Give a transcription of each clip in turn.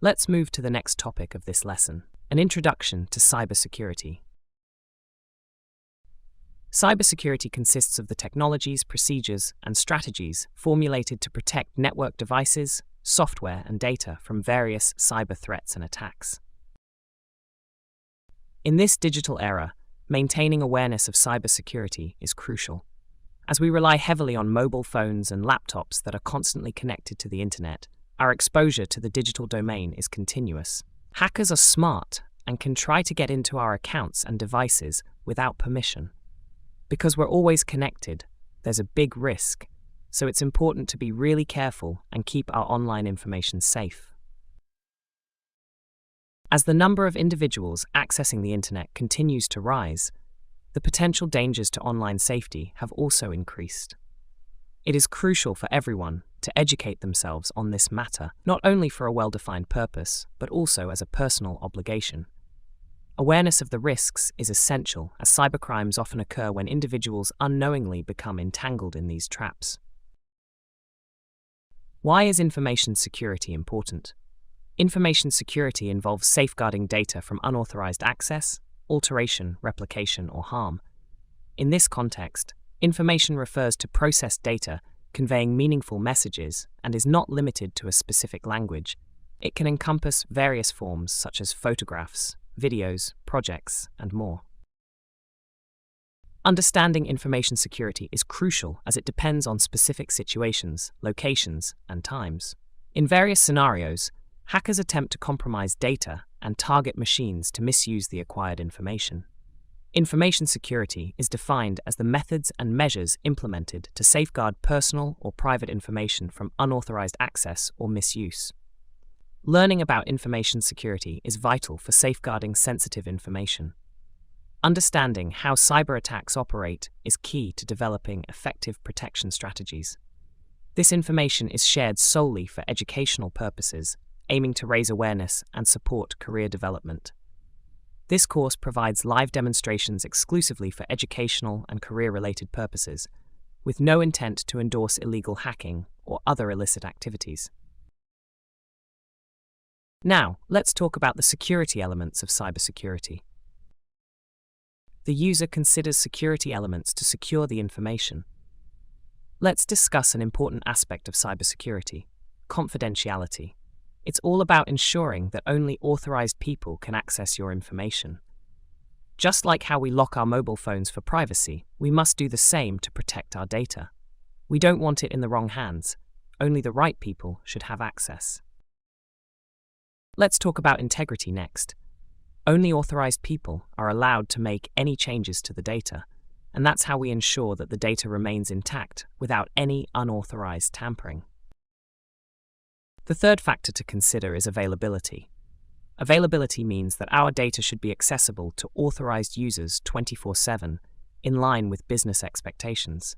Let's move to the next topic of this lesson, an introduction to cybersecurity. Cybersecurity consists of the technologies, procedures, and strategies formulated to protect network devices, software, and data from various cyber threats and attacks. In this digital era, maintaining awareness of cybersecurity is crucial. As we rely heavily on mobile phones and laptops that are constantly connected to the internet, our exposure to the digital domain is continuous. Hackers are smart and can try to get into our accounts and devices without permission. Because we're always connected, there's a big risk, so it's important to be really careful and keep our online information safe. As the number of individuals accessing the internet continues to rise, the potential dangers to online safety have also increased. It is crucial for everyone to educate themselves on this matter, not only for a well-defined purpose, but also as a personal obligation. Awareness of the risks is essential, as cybercrimes often occur when individuals unknowingly become entangled in these traps. Why is information security important? Information security involves safeguarding data from unauthorized access, alteration, replication, or harm. In this context, information refers to processed data conveying meaningful messages and is not limited to a specific language. It can encompass various forms such as photographs, videos, projects, and more. Understanding information security is crucial as it depends on specific situations, locations, and times. In various scenarios, hackers attempt to compromise data and target machines to misuse the acquired information. Information security is defined as the methods and measures implemented to safeguard personal or private information from unauthorized access or misuse. Learning about information security is vital for safeguarding sensitive information. Understanding how cyber attacks operate is key to developing effective protection strategies. This information is shared solely for educational purposes, aiming to raise awareness and support career development. This course provides live demonstrations exclusively for educational and career-related purposes, with no intent to endorse illegal hacking or other illicit activities. Now, let's talk about the security elements of cybersecurity. The user considers security elements to secure the information. Let's discuss an important aspect of cybersecurity: confidentiality. It's all about ensuring that only authorized people can access your information. Just like how we lock our mobile phones for privacy, we must do the same to protect our data. We don't want it in the wrong hands. Only the right people should have access. Let's talk about integrity next. Only authorized people are allowed to make any changes to the data, and that's how we ensure that the data remains intact without any unauthorized tampering. The third factor to consider is availability. Availability means that our data should be accessible to authorized users 24/7, in line with business expectations.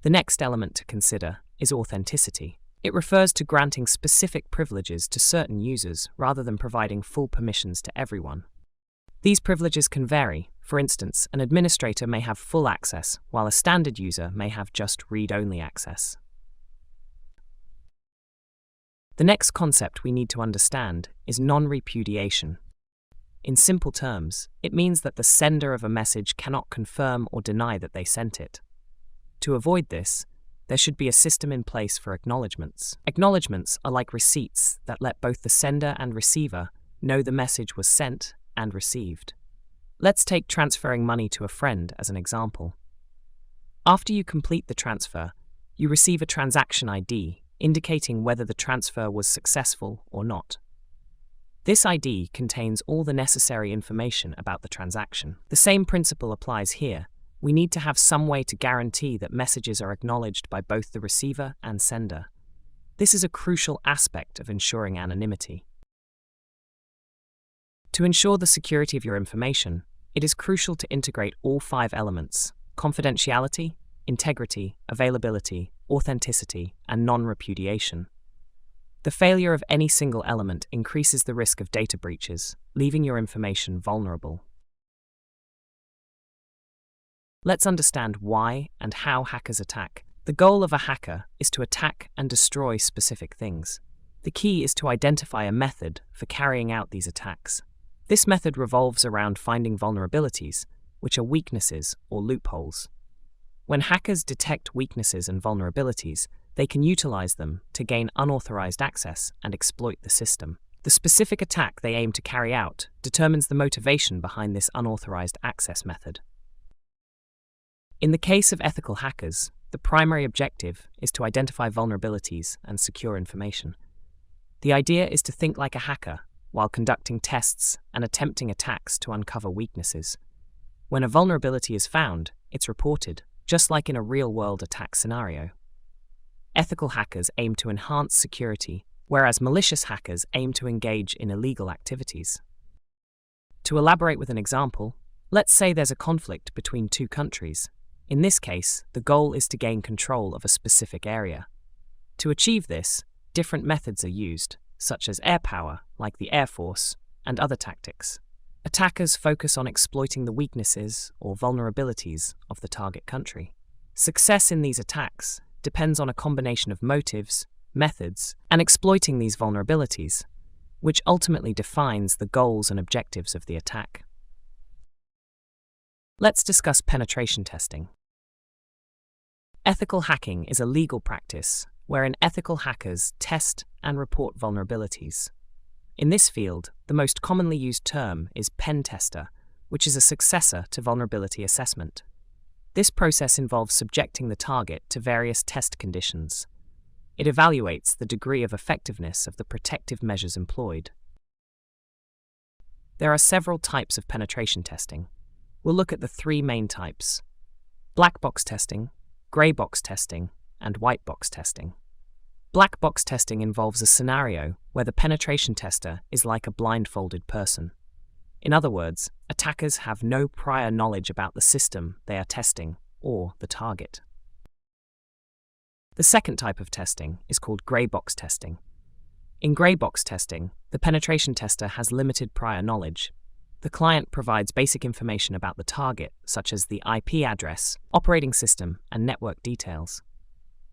The next element to consider is authenticity. It refers to granting specific privileges to certain users rather than providing full permissions to everyone. These privileges can vary. For instance, an administrator may have full access, while a standard user may have just read-only access. The next concept we need to understand is non-repudiation. In simple terms, it means that the sender of a message cannot confirm or deny that they sent it. To avoid this, there should be a system in place for acknowledgements. Acknowledgements are like receipts that let both the sender and receiver know the message was sent and received. Let's take transferring money to a friend as an example. After you complete the transfer, you receive a transaction ID indicating whether the transfer was successful or not. This ID contains all the necessary information about the transaction. The same principle applies here. We need to have some way to guarantee that messages are acknowledged by both the receiver and sender. This is a crucial aspect of ensuring anonymity. To ensure the security of your information, it is crucial to integrate all 5 elements: confidentiality, integrity, availability, authenticity, and non-repudiation. The failure of any single element increases the risk of data breaches, leaving your information vulnerable. Let's understand why and how hackers attack. The goal of a hacker is to attack and destroy specific things. The key is to identify a method for carrying out these attacks. This method revolves around finding vulnerabilities, which are weaknesses or loopholes. When hackers detect weaknesses and vulnerabilities, they can utilize them to gain unauthorized access and exploit the system. The specific attack they aim to carry out determines the motivation behind this unauthorized access method. In the case of ethical hackers, the primary objective is to identify vulnerabilities and secure information. The idea is to think like a hacker while conducting tests and attempting attacks to uncover weaknesses. When a vulnerability is found, it's reported, just like in a real-world attack scenario. Ethical hackers aim to enhance security, whereas malicious hackers aim to engage in illegal activities. To elaborate with an example, let's say there's a conflict between two countries. In this case, the goal is to gain control of a specific area. To achieve this, different methods are used, such as air power, like the Air Force, and other tactics. Attackers focus on exploiting the weaknesses or vulnerabilities of the target country. Success in these attacks depends on a combination of motives, methods, and exploiting these vulnerabilities, which ultimately defines the goals and objectives of the attack. Let's discuss penetration testing. Ethical hacking is a legal practice wherein ethical hackers test and report vulnerabilities. In this field, the most commonly used term is pen tester, which is a successor to vulnerability assessment. This process involves subjecting the target to various test conditions. It evaluates the degree of effectiveness of the protective measures employed. There are several types of penetration testing. We'll look at the three main types: black box testing, grey box testing, and white box testing. Black box testing involves a scenario where the penetration tester is like a blindfolded person. In other words, attackers have no prior knowledge about the system they are testing or the target. The second type of testing is called grey box testing. In grey box testing, the penetration tester has limited prior knowledge. The client provides basic information about the target, such as the IP address, operating system, and network details.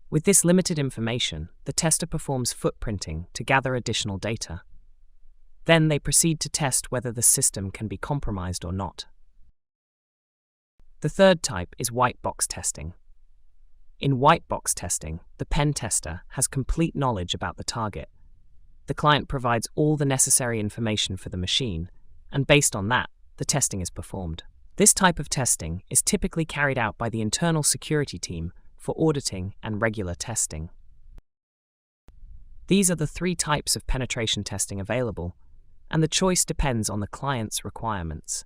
With this limited information, the tester performs footprinting to gather additional data. Then they proceed to test whether the system can be compromised or not. The third type is white box testing. In white box testing, the pen tester has complete knowledge about the target. The client provides all the necessary information for the machine, and based on that, the testing is performed. This type of testing is typically carried out by the internal security team for auditing and regular testing. These are the three types of penetration testing available, and the choice depends on the client's requirements.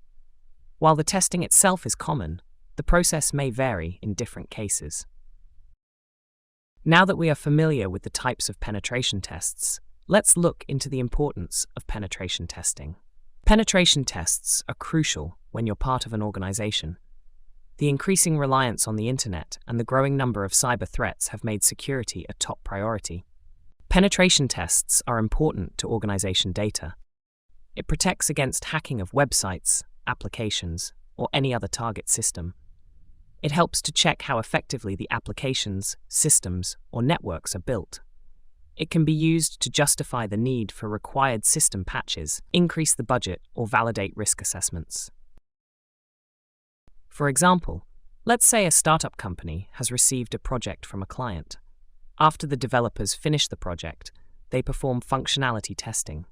While the testing itself is common, the process may vary in different cases. Now that we are familiar with the types of penetration tests, let's look into the importance of penetration testing. Penetration tests are crucial when you're part of an organization. The increasing reliance on the internet and the growing number of cyber threats have made security a top priority. Penetration tests are important to organization data. It protects against hacking of websites, applications, or any other target system. It helps to check how effectively the applications, systems, or networks are built. It can be used to justify the need for required system patches, increase the budget, or validate risk assessments. For example, let's say a startup company has received a project from a client. After the developers finish the project, they perform functionality testing.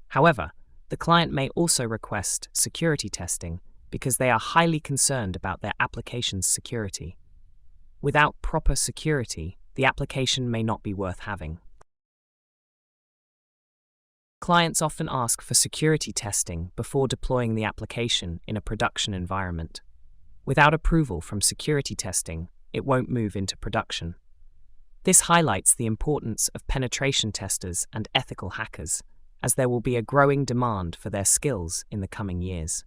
However, the client may also request security testing because they are highly concerned about their application's security. Without proper security, the application may not be worth having. Clients often ask for security testing before deploying the application in a production environment. Without approval from security testing, it won't move into production. This highlights the importance of penetration testers and ethical hackers, as there will be a growing demand for their skills in the coming years.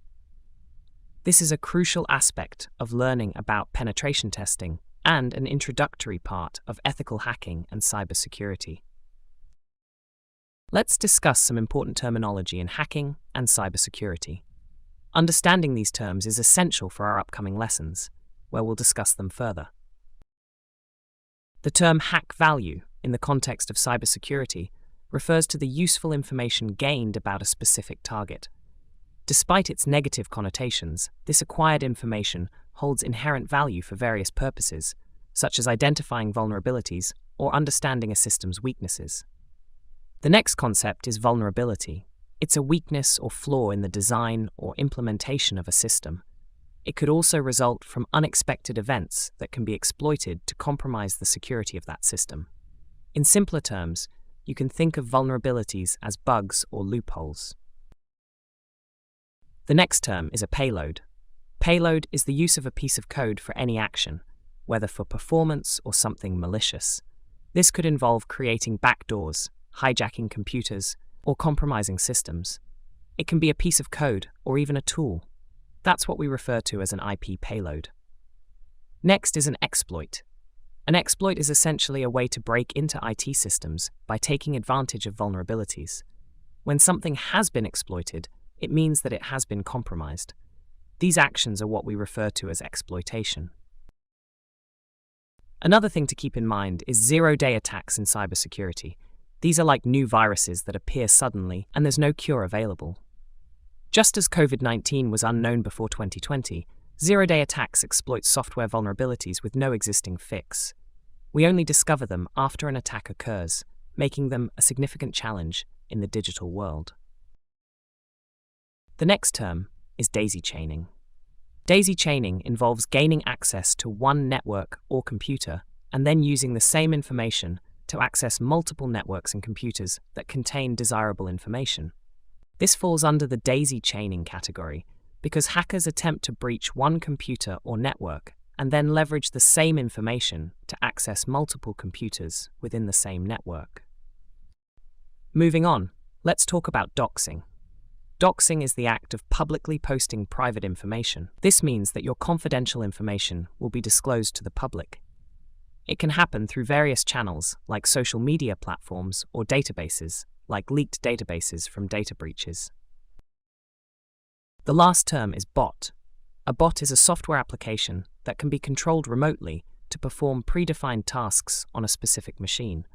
This is a crucial aspect of learning about penetration testing and an introductory part of ethical hacking and cybersecurity. Let's discuss some important terminology in hacking and cybersecurity. Understanding these terms is essential for our upcoming lessons, where we'll discuss them further. The term hack value, in the context of cybersecurity, refers to the useful information gained about a specific target. Despite its negative connotations, this acquired information holds inherent value for various purposes, such as identifying vulnerabilities or understanding a system's weaknesses. The next concept is vulnerability. It's a weakness or flaw in the design or implementation of a system. It could also result from unexpected events that can be exploited to compromise the security of that system. In simpler terms, you can think of vulnerabilities as bugs or loopholes. The next term is a payload. Payload is the use of a piece of code for any action, whether for performance or something malicious. This could involve creating backdoors, hijacking computers, or compromising systems. It can be a piece of code or even a tool. That's what we refer to as an IP payload. Next is an exploit. An exploit is essentially a way to break into IT systems by taking advantage of vulnerabilities. When something has been exploited, it means that it has been compromised. These actions are what we refer to as exploitation. Another thing to keep in mind is zero-day attacks in cybersecurity. These are like new viruses that appear suddenly and there's no cure available. Just as COVID-19 was unknown before 2020, zero-day attacks exploit software vulnerabilities with no existing fix. We only discover them after an attack occurs, making them a significant challenge in the digital world. The next term is daisy chaining. Daisy chaining involves gaining access to one network or computer and then using the same information to access multiple networks and computers that contain desirable information. This falls under the daisy chaining category because hackers attempt to breach one computer or network and then leverage the same information to access multiple computers within the same network. Moving on, let's talk about doxing. Doxing is the act of publicly posting private information. This means that your confidential information will be disclosed to the public. It can happen through various channels like social media platforms or databases, like leaked databases from data breaches. The last term is bot. A bot is a software application that can be controlled remotely to perform predefined tasks on a specific machine.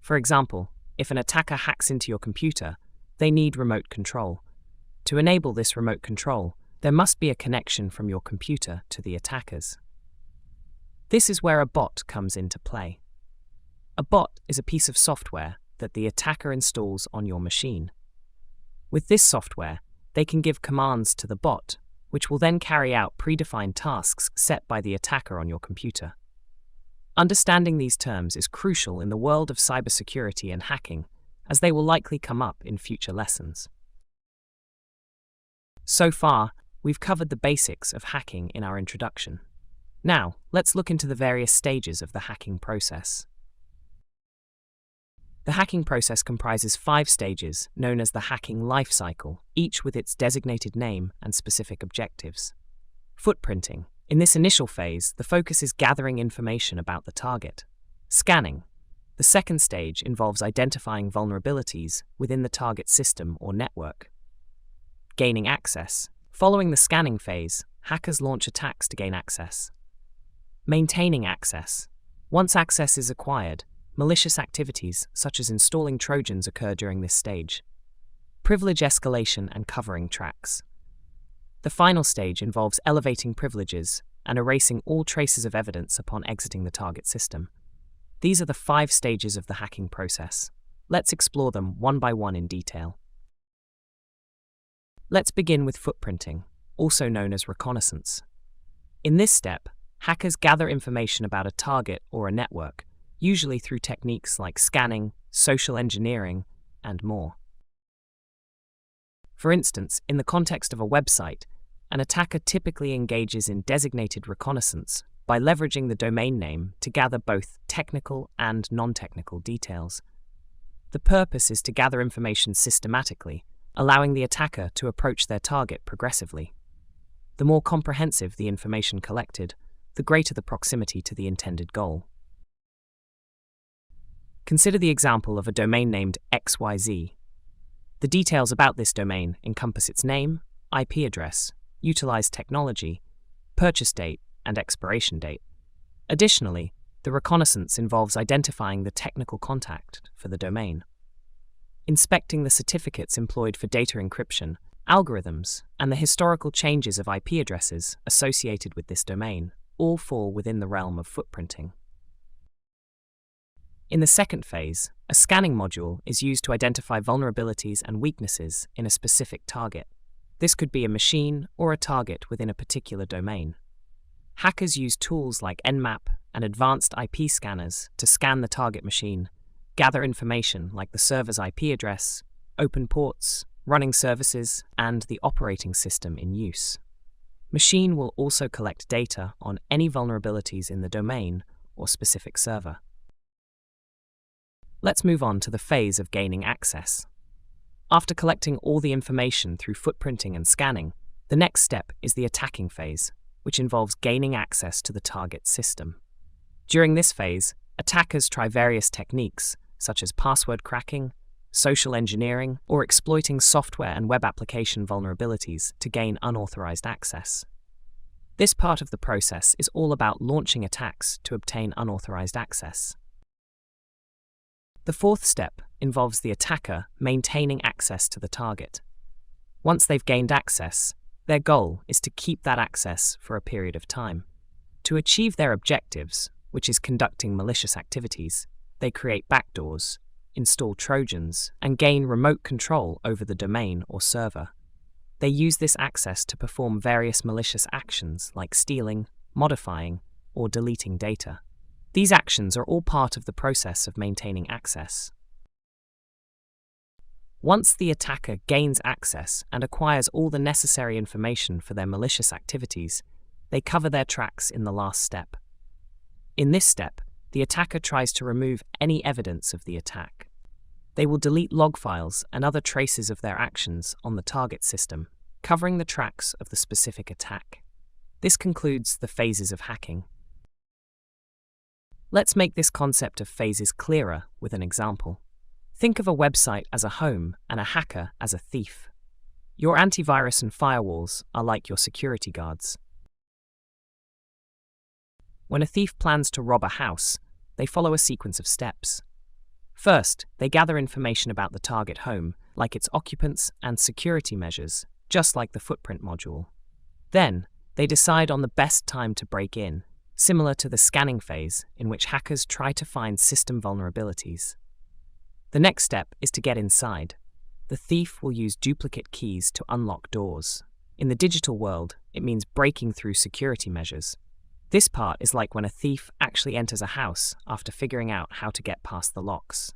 For example, if an attacker hacks into your computer, they need remote control. To enable this remote control, there must be a connection from your computer to the attackers. This is where a bot comes into play. A bot is a piece of software that the attacker installs on your machine. With this software, they can give commands to the bot, which will then carry out predefined tasks set by the attacker on your computer. Understanding these terms is crucial in the world of cybersecurity and hacking, as they will likely come up in future lessons. So far, we've covered the basics of hacking in our introduction. Now, let's look into the various stages of the hacking process. The hacking process comprises 5 stages, known as the hacking life cycle, each with its designated name and specific objectives. Footprinting. In this initial phase, the focus is gathering information about the target. Scanning. The second stage involves identifying vulnerabilities within the target system or network. Gaining access. Following the scanning phase, hackers launch attacks to gain access. Maintaining access. Once access is acquired, malicious activities such as installing Trojans occur during this stage. Privilege escalation and covering tracks. The final stage involves elevating privileges and erasing all traces of evidence upon exiting the target system. These are the 5 stages of the hacking process. Let's explore them one by one in detail. Let's begin with footprinting, also known as reconnaissance. In this step, hackers gather information about a target or a network, usually through techniques like scanning, social engineering, and more. For instance, in the context of a website, an attacker typically engages in designated reconnaissance by leveraging the domain name to gather both technical and non-technical details. The purpose is to gather information systematically, allowing the attacker to approach their target progressively. The more comprehensive the information collected, the greater the proximity to the intended goal. Consider the example of a domain named XYZ. The details about this domain encompass its name, IP address, utilized technology, purchase date, and expiration date. Additionally, The reconnaissance involves identifying the technical contact for the domain, inspecting the certificates employed for data encryption, algorithms, and the historical changes of IP addresses associated with this domain all fall within the realm of footprinting. In the second phase, a scanning module is used to identify vulnerabilities and weaknesses in a specific target. This could be a machine or a target within a particular domain. Hackers use tools like Nmap and advanced IP scanners to scan the target machine, gather information like the server's IP address, open ports, running services, and the operating system in use. Machine will also collect data on any vulnerabilities in the domain or specific server. Let's move on to the phase of gaining access. After collecting all the information through footprinting and scanning, the next step is the attacking phase, which involves gaining access to the target system. During this phase, attackers try various techniques, such as password cracking, social engineering, or exploiting software and web application vulnerabilities to gain unauthorized access. This part of the process is all about launching attacks to obtain unauthorized access. The fourth step involves the attacker maintaining access to the target. Once they've gained access, their goal is to keep that access for a period of time. To achieve their objectives, which is conducting malicious activities, they create backdoors, install Trojans, and gain remote control over the domain or server. They use this access to perform various malicious actions like stealing, modifying, or deleting data. These actions are all part of the process of maintaining access. Once the attacker gains access and acquires all the necessary information for their malicious activities, they cover their tracks in the last step. In this step, the attacker tries to remove any evidence of the attack. They will delete log files and other traces of their actions on the target system, covering the tracks of the specific attack. This concludes the phases of hacking. Let's make this concept of phases clearer with an example. Think of a website as a home and a hacker as a thief. Your antivirus and firewalls are like your security guards. When a thief plans to rob a house, they follow a sequence of steps. First, they gather information about the target home, like its occupants and security measures, just like the footprint module. Then, they decide on the best time to break in, similar to the scanning phase in which hackers try to find system vulnerabilities. The next step is to get inside. The thief will use duplicate keys to unlock doors. In the digital world, it means breaking through security measures. This part is like when a thief actually enters a house after figuring out how to get past the locks.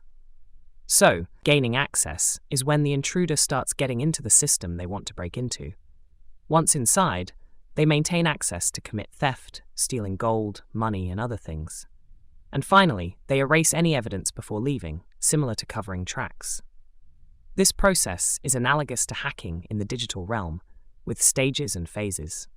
So, gaining access is when the intruder starts getting into the system they want to break into. Once inside, they maintain access to commit theft, stealing gold, money, and other things. And finally, they erase any evidence before leaving, similar to covering tracks. This process is analogous to hacking in the digital realm, with stages and phases.